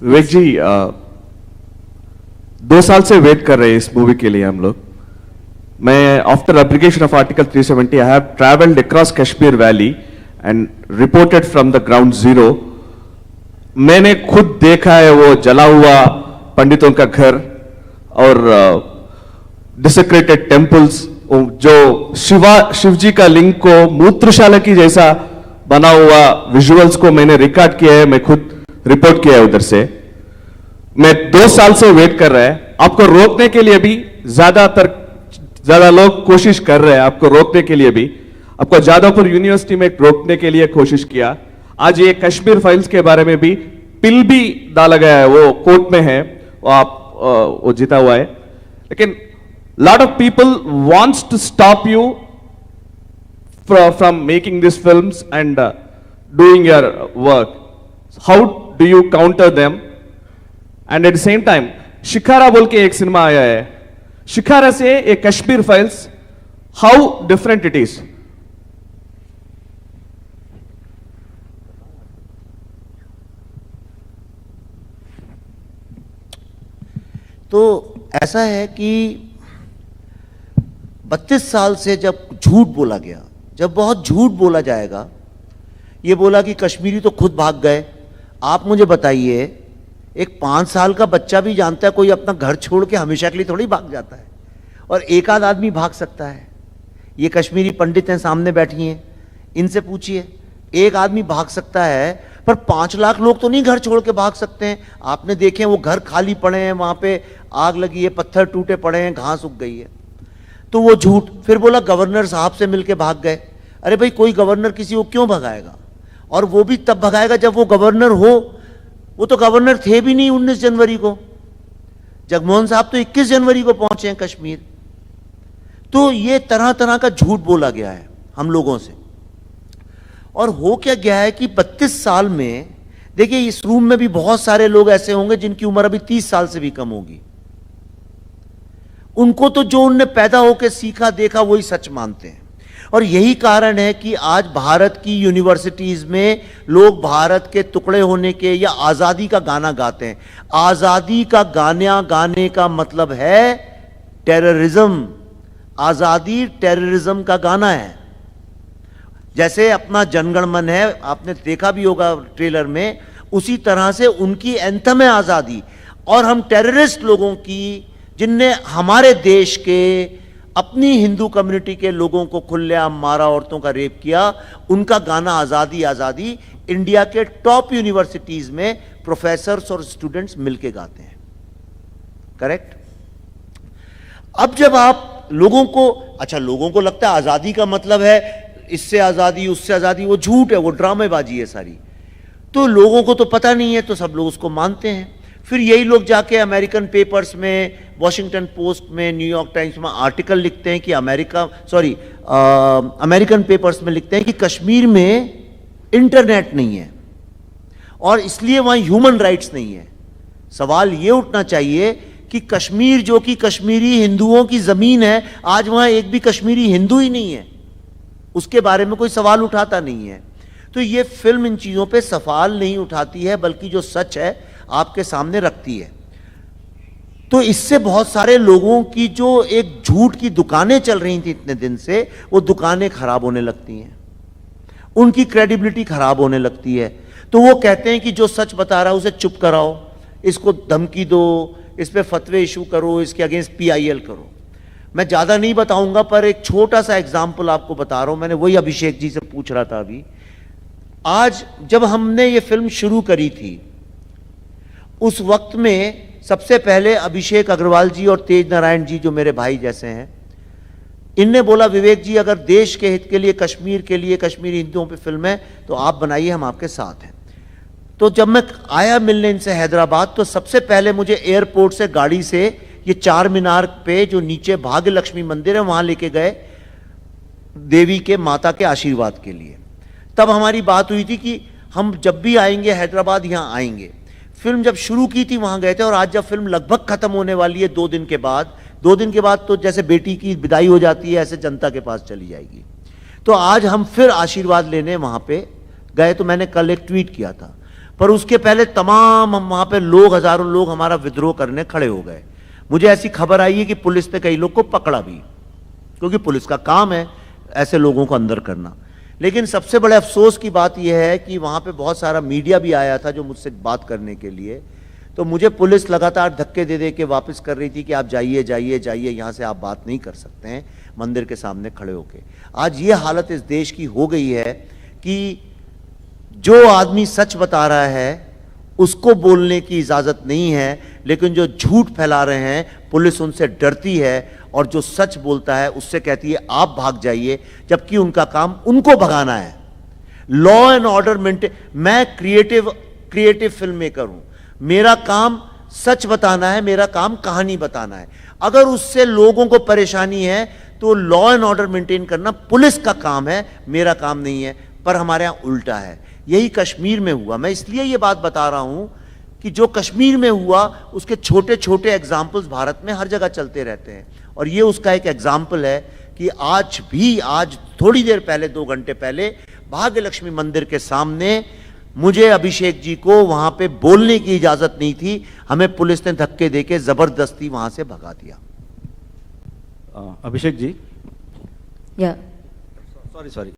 विवेक जी 2 साल से वेट कर रहे हैं इस मूवी के लिए हम लोग। मैं after application of article 370 I have travelled across Kashmir valley and reported from the ground zero. मैंने खुद देखा है वो जला हुआ पंडितों का घर और डिसेक्रेटेड टेम्पल्स, जो शिवजी का लिंग को मूत्रशाला की जैसा बना हुआ विजुअल्स को मैंने रिकॉर्ड किया है, मैं खुद रिपोर्ट किया है उधर से। मैं 2 साल से वेट कर रहा है। आपको रोकने के लिए भी ज्यादा लोग कोशिश कर रहे हैं, आपको रोकने के लिए भी। आपको जादवपुर यूनिवर्सिटी में रोकने के लिए कोशिश किया। आज ये कश्मीर फाइल्स के बारे में भी पिल भी डाला गया है, वो कोर्ट में है, वो जीता हुआ है। लेकिन lot of people wants to stop you from making this films and doing your work. How do you counter them? And at the same time Shikara बोल के एक सिनेमा आया है, शिखारा से एक Kashmir files, how different it is? तो ऐसा है कि 32 साल से जब झूठ बोला गया, जब बहुत झूठ बोला जाएगा, ये बोला कि कश्मीरी तो खुद भाग गए। आप मुझे बताइए, एक 5 साल का बच्चा भी जानता है कोई अपना घर छोड़ के हमेशा के लिए थोड़ी भाग जाता है, और एक आध आदमी भाग सकता है। ये कश्मीरी पंडित हैं, सामने बैठी हैं, इनसे पूछिए, एक आदमी भाग सकता है, पर 5 लाख लोग तो नहीं घर छोड़ के भाग सकते हैं। आपने देखे वो घर खाली पड़े हैं, वहां पे आग लगी है, पत्थर टूटे पड़े हैं, घास उग गई है। तो वो झूठ। फिर बोला गवर्नर साहब से मिलके भाग गए। अरे भाई, कोई गवर्नर किसी को क्यों भगाएगा? और वो भी तब भगाएगा जब वो गवर्नर हो। वो तो गवर्नर थे भी नहीं 19 जनवरी को। जगमोहन साहब तो 21 जनवरी को पहुंचे हैं कश्मीर। तो ये तरह तरह का झूठ बोला गया है हम लोगों से। और हो क्या गया है कि 32 साल में, देखिए इस रूम में भी बहुत सारे लोग ऐसे होंगे जिनकी उम्र अभी 30 साल से भी कम होगी। उनको तो जो उनने पैदा होकर सीखा देखा वही सच मानते हैं। और यही कारण है कि आज भारत की यूनिवर्सिटीज में लोग भारत के टुकड़े होने के या आजादी का गाना गाते हैं। आजादी का गाना गाने का मतलब है टेररिज्म। आजादी टेररिज्म का गाना है। जैसे अपना जनगण मन है, आपने देखा भी होगा ट्रेलर में, उसी तरह से उनकी एंथम है आजादी। और हम टेररिस्ट लोगों की, जिनने हमारे देश के अपनी हिंदू कम्युनिटी के लोगों को खुलेआम मारा, औरतों का रेप किया, उनका गाना आजादी आजादी इंडिया के टॉप यूनिवर्सिटीज में प्रोफेसर्स और स्टूडेंट्स मिलके गाते हैं। करेक्ट? अब जब आप लोगों को, अच्छा लोगों को लगता है आजादी का मतलब है इससे आजादी उससे आजादी, वो झूठ है, वो ड्रामेबाजी है सारी। तो लोगों को तो पता नहीं है, तो सब लोग उसको मानते हैं। फिर यही लोग जाके अमेरिकन पेपर्स में, वॉशिंगटन पोस्ट में, न्यूयॉर्क टाइम्स में आर्टिकल लिखते हैं कि अमेरिकन पेपर्स में लिखते हैं कि कश्मीर में इंटरनेट नहीं है और इसलिए वहां ह्यूमन राइट्स नहीं है। सवाल यह उठना चाहिए कि कश्मीर, जो कि कश्मीरी हिंदुओं की जमीन है, आज वहां एक भी कश्मीरी हिंदू ही नहीं है, उसके बारे में कोई सवाल उठाता नहीं है। तो यह फिल्म इन चीजों पे सवाल नहीं उठाती है, बल्कि जो सच है आपके सामने रखती है। तो इससे बहुत सारे लोगों की जो एक झूठ की दुकानें चल रही थी इतने दिन से, वो दुकानें खराब होने लगती हैं, उनकी क्रेडिबिलिटी खराब होने लगती है। तो वो कहते हैं कि जो सच बता रहा है उसे चुप कराओ, इसको धमकी दो, इस पे फतवे इशू करो, इसके अगेंस्ट PIL करो। मैं ज्यादा नहीं बताऊंगा, पर एक छोटा सा एग्जाम्पल आपको बता रहा हूं। मैंने वही अभिषेक जी से पूछ रहा था अभी। आज जब हमने ये फिल्म शुरू करी थी, उस वक्त में सबसे पहले अभिषेक अग्रवाल जी और तेज नारायण जी, जो मेरे भाई जैसे हैं, इनने बोला विवेक जी अगर देश के हित के लिए, कश्मीर के लिए, कश्मीरी हिंदुओं पे फिल्म है तो आप बनाइए, हम आपके साथ हैं। तो जब मैं आया मिलने इनसे हैदराबाद, तो सबसे पहले मुझे एयरपोर्ट से गाड़ी से ये 4 मीनार पे जो नीचे भाग्य लक्ष्मी मंदिर है वहां लेके गए, देवी के माता के आशीर्वाद के लिए। तब हमारी बात हुई थी कि हम जब भी आएंगे हैदराबाद यहां आएंगे। फिल्म जब शुरू की थी वहां गए थे, और आज जब फिल्म लगभग खत्म होने वाली है 2 दिन के बाद, 2 दिन के बाद तो जैसे बेटी की विदाई हो जाती है ऐसे जनता के पास चली जाएगी। तो आज हम फिर आशीर्वाद लेने वहां पे गए। तो मैंने कल एक ट्वीट किया था, पर उसके पहले तमाम हम वहां पे लोग, हजारों लोग हमारा विद्रोह करने खड़े हो गए। मुझे ऐसी खबर आई है कि पुलिस ने कई लोग को पकड़ा भी, क्योंकि पुलिस का काम है ऐसे लोगों को अंदर करना। लेकिन सबसे बड़े अफसोस की बात यह है कि वहां पे बहुत सारा मीडिया भी आया था जो मुझसे बात करने के लिए, तो मुझे पुलिस लगातार धक्के दे दे के वापस कर रही थी कि आप जाइए जाइए जाइए, यहां से आप बात नहीं कर सकते हैं मंदिर के सामने खड़े होके। आज ये हालत इस देश की हो गई है कि जो आदमी सच बता रहा है उसको बोलने की इजाजत नहीं है, लेकिन जो झूठ फैला रहे हैं पुलिस उनसे डरती है, और जो सच बोलता है उससे कहती है आप भाग जाइए, जबकि उनका काम उनको भगाना है। Law and order maintain. मैं क्रिएटिव फिल्म मेकर हूं, मेरा काम सच बताना है, मेरा काम कहानी बताना है। अगर उससे लोगों को परेशानी है तो लॉ एंड ऑर्डर मेंटेन करना पुलिस का काम है, मेरा काम नहीं है। पर हमारे यहां उल्टा है। यही कश्मीर में हुआ। मैं इसलिए यह बात बता रहा हूं कि जो कश्मीर में हुआ उसके छोटे छोटे एग्जाम्पल्स भारत में हर जगह चलते रहते हैं, और यह उसका एक एग्जाम्पल है कि आज थोड़ी देर पहले, 2 घंटे पहले, भाग्य लक्ष्मी मंदिर के सामने मुझे, अभिषेक जी को वहां पे बोलने की इजाजत नहीं थी, हमें पुलिस ने धक्के देके जबरदस्ती वहां से भगा दिया। अभिषेक जी, Yeah. सॉरी